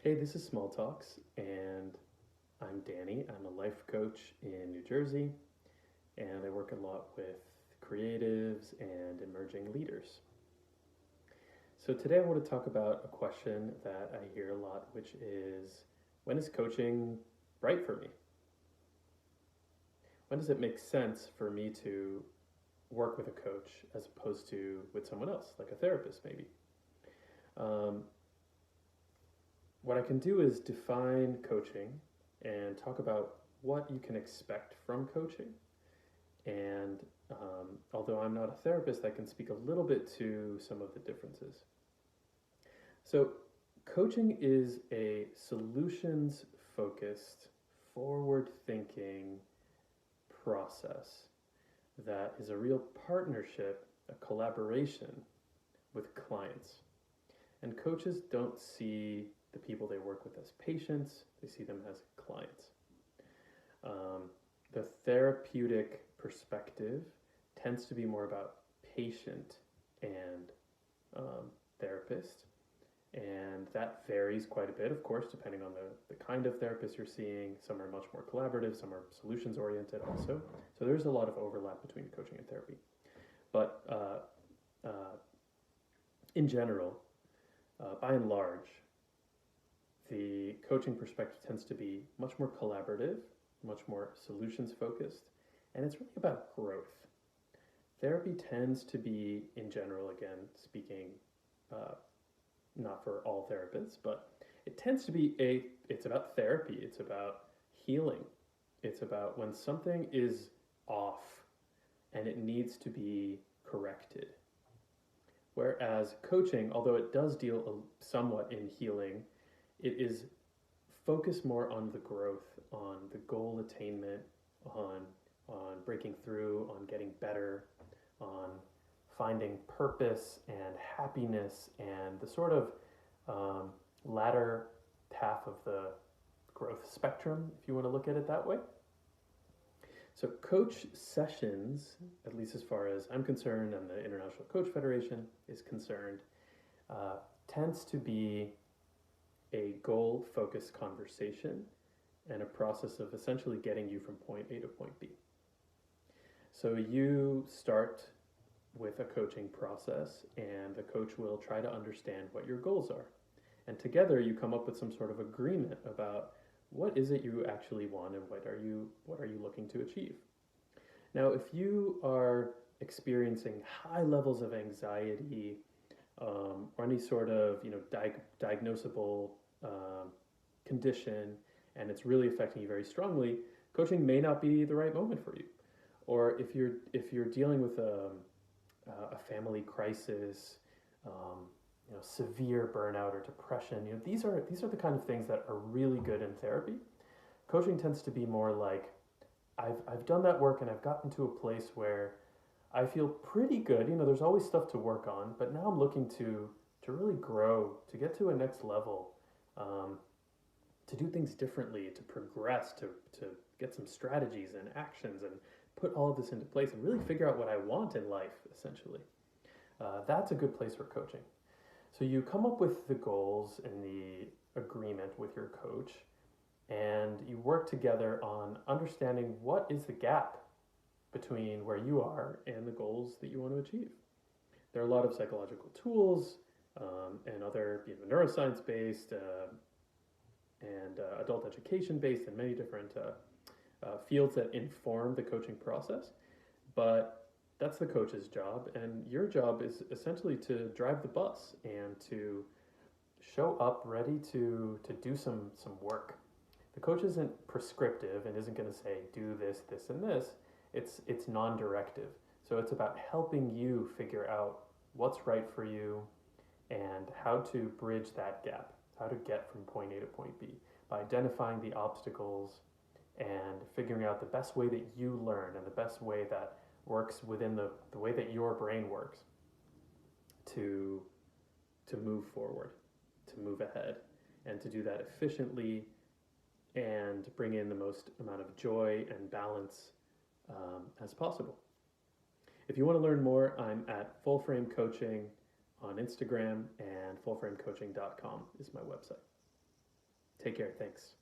Hey, this is Small Talks, and I'm Danny. I'm a life coach in New Jersey, and I work a lot with creatives and emerging leaders. So, today I want to talk about a question that I hear a lot, which is when is coaching right for me? When does it make sense for me to work with a coach as opposed to with someone else, like a therapist, maybe? Um, what I can do is define coaching and talk about what you can expect from coaching. And although I'm not a therapist, I can speak a little bit to some of the differences. So, coaching is a solutions focused, forward thinking process that is a real partnership, a collaboration with clients. And coaches don't see the people they work with as patients, they see them as clients. Um, the therapeutic perspective tends to be more about patient and therapist, and that varies quite a bit, of course, depending on the kind of therapist you're seeing. Some are much more collaborative, some are solutions oriented also. So there's a lot of overlap between coaching and therapy. But in general, by and large, the coaching perspective tends to be much more collaborative, much more solutions focused, and it's really about growth. Therapy tends to be, in general, again, speaking uh, not for all therapists, but it tends to be it's about therapy, it's about healing, it's about when something is off and it needs to be corrected. Whereas coaching, although it does deal somewhat in healing, it is focused more on the growth, on the goal attainment, on breaking through, on getting better, on finding purpose and happiness and the sort of latter half of the growth spectrum, if you want to look at it that way. So, coach sessions, at least as far as I'm concerned and the International Coach Federation is concerned, uh, tends to be a goal focused conversation and a process of essentially getting you from point A to point B. So, you start with a coaching process, and the coach will try to understand what your goals are. And together, you come up with some sort of agreement about what is it you actually want and what are you looking to achieve. Now, if you are experiencing high levels of anxiety or any sort of diagnosable condition, and it's really affecting you very strongly, coaching may not be the right moment for you. Or if you're dealing with a family crisis, severe burnout or depression, these are the kind of things that are really good in therapy. Coaching tends to be more like I've done that work and I've gotten to a place where I feel pretty good. There's always stuff to work on, but now I'm looking to really grow, to get to a next level, to do things differently, to progress, to get some strategies and actions and put all of this into place and really figure out what I want in life, essentially. That's a good place for coaching. So you come up with the goals and the agreement with your coach, and you work together on understanding what is the gap between where you are and the goals that you want to achieve. There are a lot of psychological tools and other neuroscience based and adult education based and many different fields that inform the coaching process. But that's the coach's job, and your job is essentially to drive the bus and to show up ready to do some work. The coach isn't prescriptive and isn't going to say do this, this, and this. It's non-directive. So it's about helping you figure out what's right for you and how to bridge that gap, how to get from point A to point B by identifying the obstacles and figuring out the best way that you learn and the best way that works within the way that your brain works to move forward, to move ahead, and to do that efficiently and bring in the most amount of joy and balance as possible. If you want to learn more, I'm at Full Frame Coaching on Instagram, and fullframecoaching.com is my website. Take care. Thanks.